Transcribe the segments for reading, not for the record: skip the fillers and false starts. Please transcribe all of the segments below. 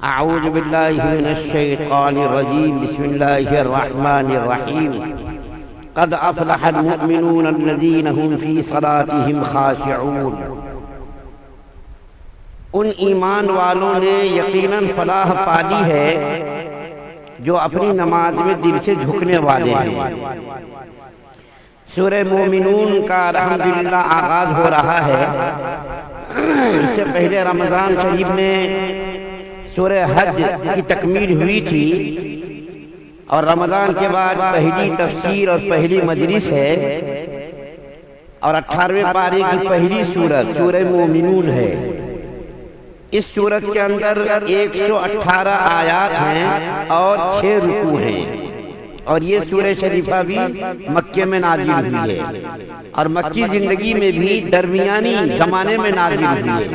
اعوذ باللہ من الشیطان الرجیم بسم اللہ الرحمن الرحیم قد افلح المؤمنون الذین هم فی صلاتهم خاشعون۔ ان ایمان والوں نے یقیناً فلاح پا لی ہے جو اپنی نماز میں دل سے جھکنے والے ہیں۔ سورہ مومنون کا الحمدللہ آغاز ہو رہا ہے۔ اس سے پہلے رمضان شریف میں سورہ حج کی تکمیل ہوئی تھی، اور رمضان کے بعد پہلی تفسیر اور پہلی مجلس ہے، اور 18ویں پارے کی پہلی سورت سورہ مومنون ہے۔ اس سورت کے اندر 118 آیات ہیں اور 6 رکوع ہیں، اور یہ سورہ شریفہ بھی مکے میں نازل ہوئی ہے، اور مکی زندگی میں بھی درمیانی زمانے میں نازل ہوئی ہے۔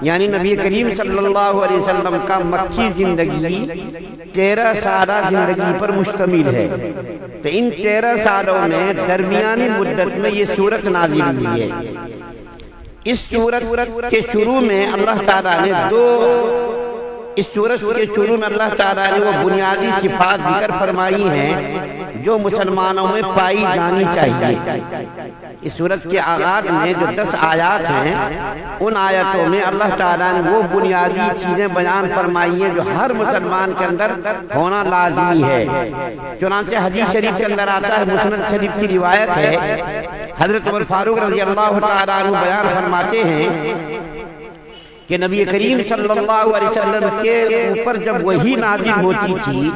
یعنی نبی کریم صلی اللہ علیہ وسلم کا مکی زندگی 13 سالہ زندگی پر مشتمل ہے، تو ان 13 سالوں میں درمیانی مدت میں یہ سورت نازل ہوئی ہے۔ اس سورت کے شروع میں اللہ تعالیٰ نے اللہ تعالیٰ نے وہ بنیادی صفات ذکر فرمائی ہیں جو مسلمانوں میں پائی جانی چاہیے۔ اس سورت کے آغاز میں جو 10 آیات ہیں، ان آیتوں میں اللہ تعالیٰ نے وہ بنیادی چیزیں بیان فرمائی ہیں جو ہر مسلمان کے اندر ہونا لازمی ہے۔ چنانچہ حدیث شریف کے اندر آتا ہے، مسند شریف کی روایت ہے، حضرت عمر فاروق رضی اللہ تعالیٰ عنہ بیان فرماتے ہیں کہ نبی کریم صلی اللہ علیہ وسلم کے اوپر جب وحی نازل ہوتی تھی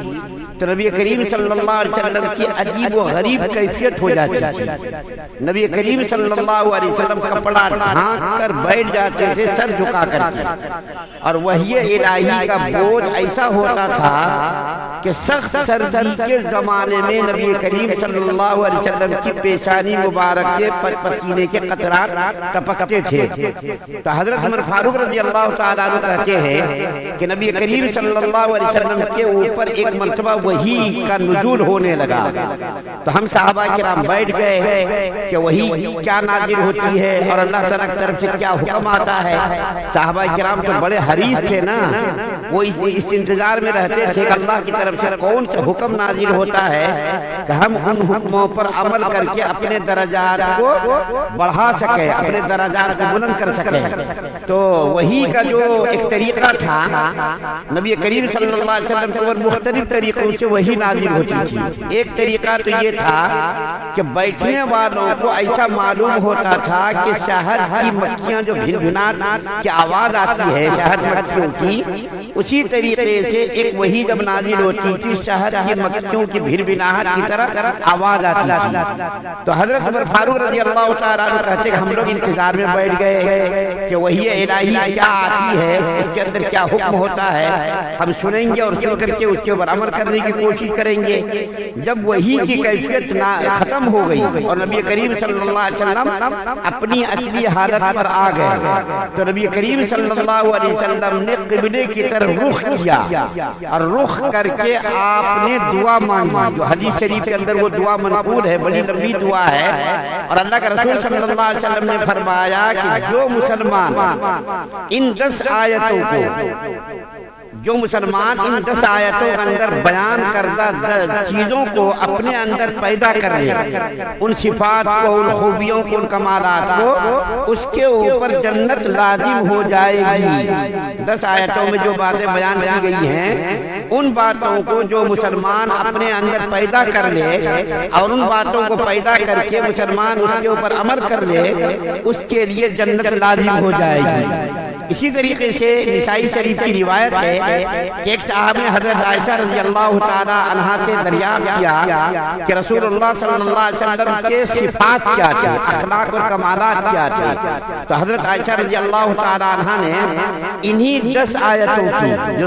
تو نبی کریم صلی اللہ علیہ وسلم کی عجیب و غریب کیفیت ہو جاتی تھی۔ نبی کریم صلی اللہ علیہ وسلم کپڑا ڈھانک کر بیٹھ جاتے تھے، سر جھکا کر کے، اور وحی الہی کا بوجھ ایسا ہوتا تھا کہ سخت سردی کے زمانے میں نبی کریم صلی اللہ علیہ وسلم کی پیشانی مبارک سے پسینے کے قطرات ٹپکتے تھے۔ تو حضرت عمر فاروق رضی اللہ تعالیٰ عنہ کہتے ہیں کہ نبی کریم صلی اللہ علیہ وسلم کے اوپر ایک مرتبہ وحی کا نزول ہونے لگا، تو ہم صحابہ کرام بیٹھ گئے کہ وحی کیا نازل ہوتی ہے اور اللہ تعالیٰ کی طرف سے کیا حکم آتا ہے۔ صحابہ کرام تو بڑے حریص تھے نا، وہ اس انتظار میں رہتے تھے کہ اللہ کی طرف سے کون سا حکم نازل ہوتا ہے کہ ہم ان حکموں پر عمل کر کے اپنے درجات کو بڑھا سکیں، اپنے درجات کو بلند کر سکیں۔ تو وحی کا جو ایک طریقہ تھا، نبی کریم صلی اللہ علیہ وسلم کے اوپر مختلف طریقوں سے وحی نازل ہوتی تھی۔ ایک طریقہ تو یہ تھا کہ بیٹھنے والوں کو ایسا معلوم ہوتا تھا کہ شہد کی مکھیاں جو بھن بھناٹ کی آواز آتی ہے شہد مکھیوں کی، اسی طریقے سے ایک وحی جب نازل ہوتی تھی شہد کی مکھیوں کی بھن بھناہٹ کی طرح آواز آتی تھی۔ تو حضرت عمر فاروق رضی اللہ تعالیٰ عنہ کہتے ہیں کہ ہم لوگ انتظار میں بیٹھ گئے کہ وحی الہی کیا آتی ہے، اس کے اندر کیا حکم ہوتا ہے، ہم سنیں گے اور سن کر کے اس کے اوپر عمل کرنے کی کوشش کریں گے۔ جب وحی کی کیفیت ختم ہو گئی اور نبی کریم صلی اللہ علیہ وسلم اپنی اصلی حالت پر آ گئے، تو نبی کریم صلی اللہ علیہ وسلم نے قبلے کی طرف رخ کیا، اور رخ کر کے آپ نے دعا مانگی، جو حدیث شریف کے اندر وہ دعا منقول ہے، بڑی لمبی دعا ہے، اور اللہ کے رسول صلی اللہ علیہ وسلم نے فرمایا کہ جو مسلمان ان 10 آیتوں کو ان 10 آیتوں کے اندر بیان کردہ چیزوں کو اپنے اندر پیدا کر لے، ان صفات کو، ان خوبیوں کو، ان کمالات کو، اس کے اوپر جنت لازم ہو جائے گی۔ 10 آیتوں میں جو باتیں بیان کی گئی ہیں، ان باتوں کو جو مسلمان اپنے اندر پیدا کر لے اور ان باتوں کو پیدا کر کے مسلمان اس کے اوپر عمل کر لے، اس کے لیے جنت لازم ہو جائے گی۔ اسی طریقے سے نسائی شریف کی روایت ہے کہ ایک صحابی نے حضرت عائشہ رضی اللہ تعالی عنہا سے دریافت کیا کہ رسول اللہ صلی اللہ علیہ وسلم کے صفات کیا تھے، اخلاق اور کمالات کیا تھے، تو حضرت عائشہ رضی اللہ تعالی عنہا نے انہی 10 آیتوں کی، جو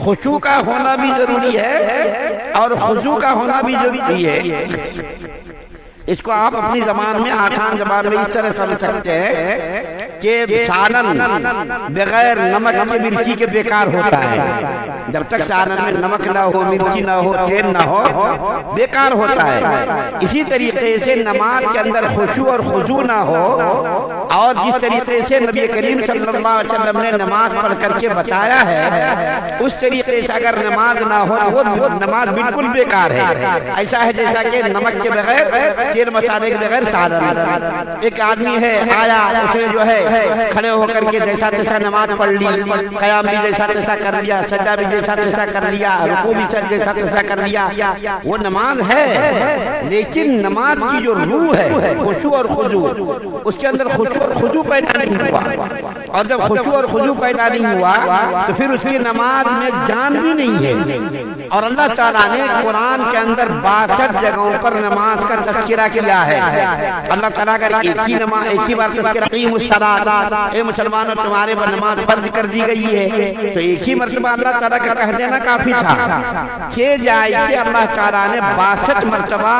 خشوع کا ہونا بھی ضروری ہے اور خضوع کا ہونا بھی ضروری ہے۔ اس کو آپ اپنی زبان میں، آسان زبان میں اس طرح سمجھ سکتے ہیں کہ سالن بغیر نمک کے مرچی کے بیکار ہوتا ہے۔ جب تک سالن میں نمک نہ ہو، مرچی نہ ہو، تیل نہ ہو، بیکار ہوتا ہے۔ اسی طریقے سے نماز کے اندر خشوع اور خضوع نہ ہو، اور جس طریقے سے نبی کریم صلی اللہ علیہ وسلم نے نماز پڑھ کر کے بتایا ہے، اس طریقے سے اگر نماز نہ ہو تو وہ نماز بالکل بیکار ہے۔ ایسا ہے جیسا کہ نمک کے بغیر، تیل مسالے کے بغیر سالن۔ ایک آدمی ہے آیا، اس نے جو ہے کھڑے ہو کر کے جیسا تیسا نماز پڑھ لی، قیام بھی جیسا تیسا کر لیا، سجدہ بھی جیسا تیسا کر لیا، رکوع بھی جیسا تیسا کر لیا، وہ نماز ہے، لیکن نماز کی جو روح ہے خشوع اور خضوع، اس کے اندر خشوع اور خضوع پیدا نہیں ہوا، اور جب خشوع اور خضوع پیدا نہیں ہوا تو پھر اس کی نماز میں جان بھی نہیں ہے۔ اور اللہ تعالیٰ نے قرآن کے اندر 62 جگہوں پر نماز کا تذکرہ کیا ہے۔ اللہ تعالیٰ اگر ایک ہی بار تذکرہ قیم الصلاۃ، اے مسلمانوں تمہارے پر نماز فرض کر دی گئی ہے، تو ایک ہی مرتبہ اللہ تعالیٰ کا کہہ دینا کافی تھا۔ 6 جائے کہ اللہ تعالیٰ نے 62 مرتبہ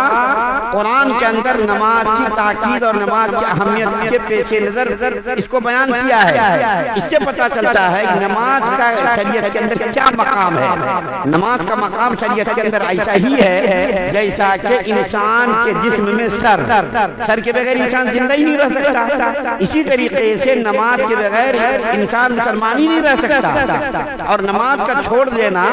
قرآن کے اندر نماز کی تاکید اور نماز کی اہمیت کے پیش نظر اس کو بیان کیا ہے۔ اس سے پتہ چلتا ہے کہ نماز کا شریعت کے اندر کیا مقام ہے۔ نماز کا مقام شریعت کے اندر ایسا ہی ہے جیسا کہ انسان کے جسم میں سر کے بغیر انسان زندہ ہی نہیں رہ سکتا، اسی طریقے سے نماز کے بغیر انسان مسلمان ہی نہیں رہ سکتا، اور نماز کا چھوڑ دینا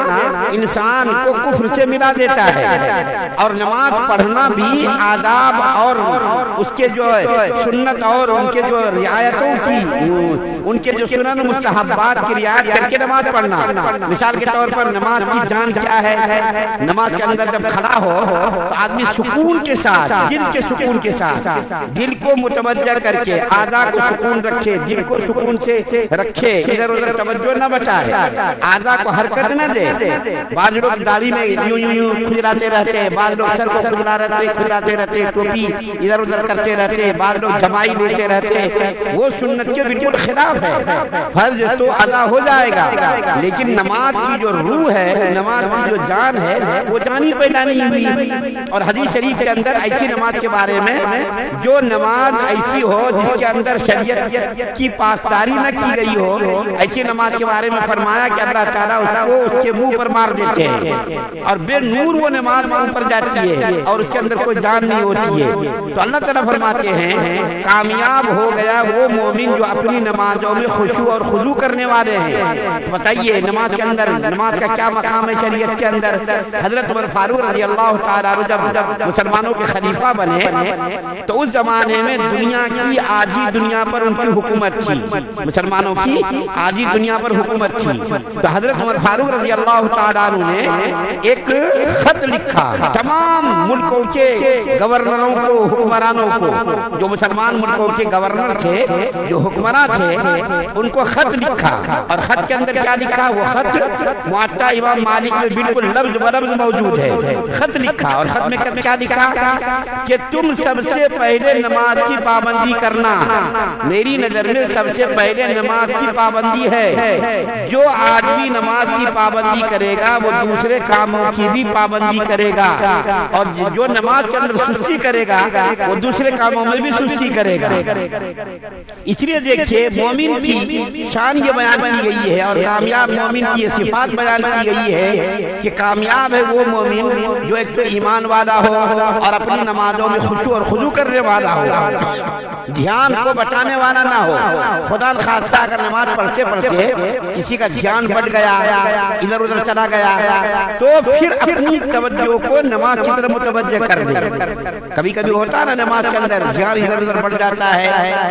انسان کو کفر سے ملا دیتا ہے۔ اور نماز پڑھنا بھی آداب اور اس کے جو سنت اور ان کے جو رعایتوں کی، ان کے جو سنن مستحبات کی رعایت کر کے نماز پڑھنا۔ مثال کے طور پر نماز کی جان کیا ہے؟ نماز کے اندر جب کھڑا ہو تو آدمی سکون کے ساتھ، دل کے سکون کے ساتھ، دل کو متوجہ کر کے اعضاء کو سکون رکھے، دل کو سکون سے رکھے، ادھر ادھر توجہ نہ بچائے، اعضاء کو حرکت نہ دے۔ بعض لوگ داڑھی میں یوں کھجلاتے رہتے، بعض لوگ سر کو کھجلاتے رہتے، ٹوپی ادھر ادھر کرتے رہتے، بعض لوگ جمائی لیتے رہتے، وہ سنت کے بالکل خلاف ہے۔ فرض تو ادا ہو جائے گا، لیکن نماز کی جو روح ہے، نماز کی جو جان ہے، وہ جان ہی پیدا نہیں ہوئی۔ اور حدیث شریف کے اندر ایسی نماز کے بارے میں، جو نماز ایسی ہو جس کے اندر شریعت کی پاسداری نہ کی گئی ہو، ایسی نماز کے بارے میں فرمایا کہ اللہ تعالیٰ اس کو اس کے منہ پر مار دیتے ہیں، اور بے نور وہ نماز منہ پر جاتی ہے اور اس کے اندر کوئی جان نہیں ہوتی ہے۔ تو اللہ تعالیٰ فرماتے ہیں کامیاب ہو گیا وہ مومن جو اپنی نمازوں میں خشوع اور خضوع کرنے والے ہیں۔ بتائیے نماز کے اندر نماز کا کیا مقام ہے شریعت کے اندر؟ حضرت عمر فاروق رضی اللہ تعالیٰ عنہ جب مسلمانوں کے خلیفہ بنے تو اس زمانے میں دنیا کی آجی دنیا پر ان کی حکومت تھی، مسلمانوں کی آجی دنیا پر حکومت تھی۔ تو حضرت عمر فاروق رضی اللہ تعالیٰ عنہ نے ایک خط لکھا تمام ملکوں کے گورنروں کو، حکمرانوں کو، جو مسلمان ملکوں کے گورنر تھے، جو حکمراں تھے، ان کو خط لکھا۔ اور خط کے اندر کیا لکھا؟ وہ خط موطا امام مالک میں بالکل لفظ بلفظ موجود ہے۔ خط لکھا، اور خط میں کیا لکھا کہ تم سب سے پہلے نماز کی پابندی کرنا، میری نظر میں سب سے پہلے نماز کی پابندی ہے۔ جو آدمی نماز کی پابندی کرے گا وہ دوسرے کاموں کی بھی پابندی کرے گا، اور جو نماز کے اندر سستی کرے گا وہ دوسرے کاموں میں بھی سستی کرے گا۔ اس لیے دیکھیے مومن کی شان یہ بیان کی گئی ہے، اور کامیاب مومن کی یہ صفات بیان کی گئی ہے کہ کامیاب ہے وہ مومن جو ایک تو ایمان والا ہو اور اپنی نمازوں میں خشوع اور خضوع کرنے والا ہو، دھیان کو بچانے والا نہ ہو۔ خدا نخواستہ اگر نماز پڑھتے پڑھتے کسی کا دھیان بٹ گیا، ادھر ادھر چلا گیا، تو پھر اپنی توجہ کو نماز کی طرف متوجہ کر دے۔ کبھی کبھی ہوتا ہے نا نماز کے اندر دھیان ادھر ادھر بٹ جاتا ہے،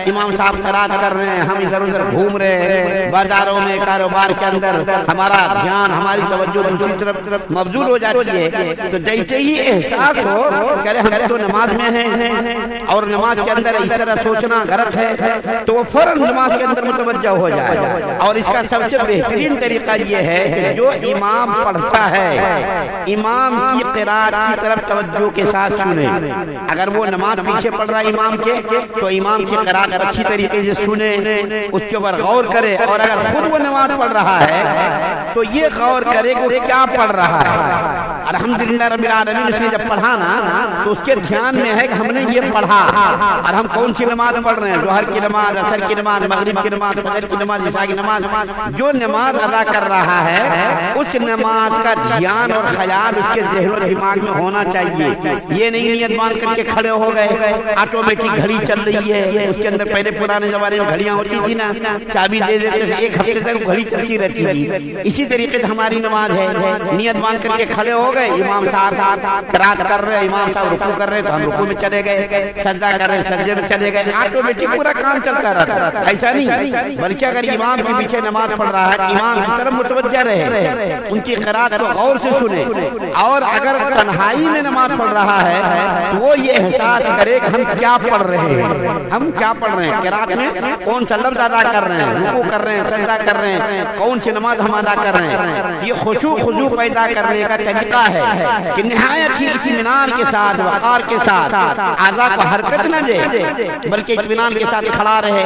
امام صاحب قرات کر رہے ہیں، ہم ادھر ادھر گھوم رہے ہیں، بازاروں میں کاروبار کے اندر ہمارا دھیان، ہماری توجہ دوسری طرف مبذول ہو جاتی ہے۔ تو جیسے ہی احساس ہو کہ ہم تو نماز میں ہیں اور نماز کے اندر اس طرح سوچنا غلط ہے تو وہ فوراً نماز کے اندر متوجہ ہو جائے. اور اس کا سب سے بہترین طریقہ یہ ہے کہ جو امام پڑھتا ہے امام کی قرات کی طرف توجہ کے ساتھ سنے. اگر وہ نماز پیچھے پڑھ رہا ہے امام کے تو امام کی قرات اچھی طریقے سے سنے, اس کے اوپر غور کرے. اور اگر خود وہ نماز پڑھ رہا ہے تو یہ غور کرے کہ کیا پڑھ رہا ہے. الحمدللہ رب العالمین اس نے جب پڑھا نا تو اس کے دھیان میں ہے کہ ہم نے یہ پڑھا اور ہم کون سی نماز پڑھ رہے ہیں, ظہر کی نماز, عصر کی نماز, مغرب کی نماز, فجر کی نماز, عشاء کی نماز. جو نماز ادا کر رہا ہے اس نماز کا دھیان اور خیال اس کے ذہن و دماغ میں ہونا چاہیے. یہ نہیں نیت باندھ کر کے کھڑے ہو گئے, آٹومیٹک گھڑی چل رہی ہے. اس کے اندر پہلے پرانے زمانے میں گھڑیاں ہوتی تھی نا, چابی دے دیتے تھے, ایک ہفتے تک گھڑی چلتی رہتی تھی. اسی طریقے سے ہماری نماز ہے, نیت باندھ کر کے کھڑے ہو گئے, امام صاحب قرات کر رہے, امام صاحب رکوع کر رہے تو ہم رکوع میں چلے گئے, سجدہ کر رہے سجدے میں چلے گئے. آٹومیٹک پورا کام چلتا رہتا. ایسا نہیں, بلکہ اگر امام کے پیچھے نماز پڑھ رہا ہے امام کی طرف متوجہ رہے, ان کی قرات کو غور سے سنے. اور اگر تنہائی میں نماز پڑھ رہا ہے تو وہ یہ احساس کرے کہ ہم کیا پڑھ رہے ہیں, ہم کیا پڑھ رہے ہیں, قرات میں کون سا لفظ ادا کر رہے ہیں, رکوع کر رہے ہیں, سجدہ کر رہے ہیں, کون سی نماز ہم ادا کر رہے ہیں. یہ خضوع پیدا کرنے کا طریقہ ہے کہ نہایت ہی اطمینان کے ساتھ, وقار کے ساتھ, اعضاء کو حرکت نہ دے بلکہ اطمینان کے ساتھ کھڑا رہے.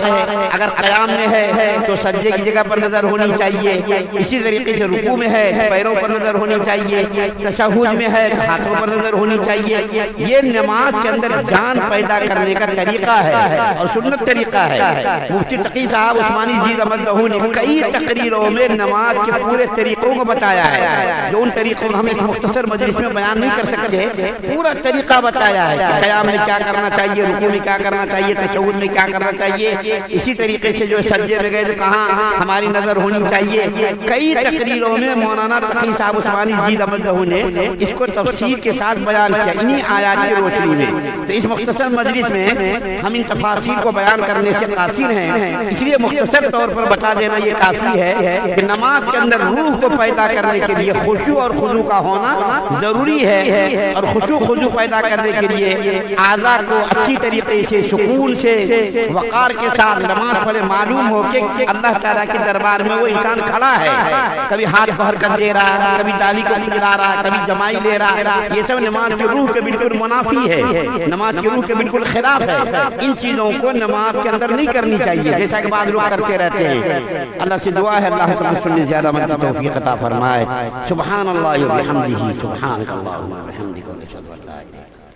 اگر قیام میں ہے تو سجدے کی جگہ پر نظر ہونی چاہیے, اسی طریقے سے رکوع میں ہے پیروں پر نظر ہونی چاہیے, تشہد میں ہے تو ہاتھوں پر نظر ہونی چاہیے. یہ نماز کے اندر جان پیدا کرنے کا طریقہ ہے اور سنت طریقہ ہے. مفتی تقی صاحب عثمانی زید احمد دہو نے کئی تقریروں میں نماز کے پورے طریقوں کو بتایا ہے, جو ان طریقوں کو ہم اس مختصر مجلس میں بیان نہیں کر سکتے. پورا طریقہ بتایا ہے کہ قیام میں کیا کرنا چاہیے, رکوع میں کیا کرنا چاہیے, تشہد میں کیا کرنا چاہیے. اسی طریقے سے جو سجدے میں گئے تو کہاں ہماری نظر ہونی چاہیے. کئی تقریروں میں مولانا تقی صاحب عثمانی زید احمد دہو نے اس کو تفصیل کے ساتھ بیان کیا انہی آیات کی روشنی میں. تو اس مختصر مجلس میں ہم ان تفاصیل کو بیان کرنے سے قاصر ہیں, اس لیے مختصر طور پر بتا دینا یہ کافی ہے کہ نماز کے اندر روح کو پیدا کرنے کے لیے خشوع اور خضوع کا ہونا ضروری ہے. اور خضوع پیدا کرنے کے لیے اعضاء کو اچھی طریقے سے سکون سے وقار کے ساتھ نماز پڑھے, معلوم ہو کہ اللہ تعالیٰ کے دربار میں وہ انسان کھڑا ہے. کبھی ہاتھ کو حرکت دے رہا, کبھی تالی کو کھلا رہا, کبھی جمائی لے رہا. یہ سب نماز کی روح کے بالکل منافی ہے, نماز کی روح کے بالکل خلاف ہے. ان چیزوں کو نماز کے اندر نہیں کرنی چاہیے جیسا کہ بعض لوگ کرتے رہتے ہیں. اللہ سے دعا ہے اللہ سب سننے زیادہ مدد توفیق عطا فرمائے. سبحان اللہ و بحمدہ, سبحانک اللہم و بحمدک, اشہد ان لا الہ الا انت.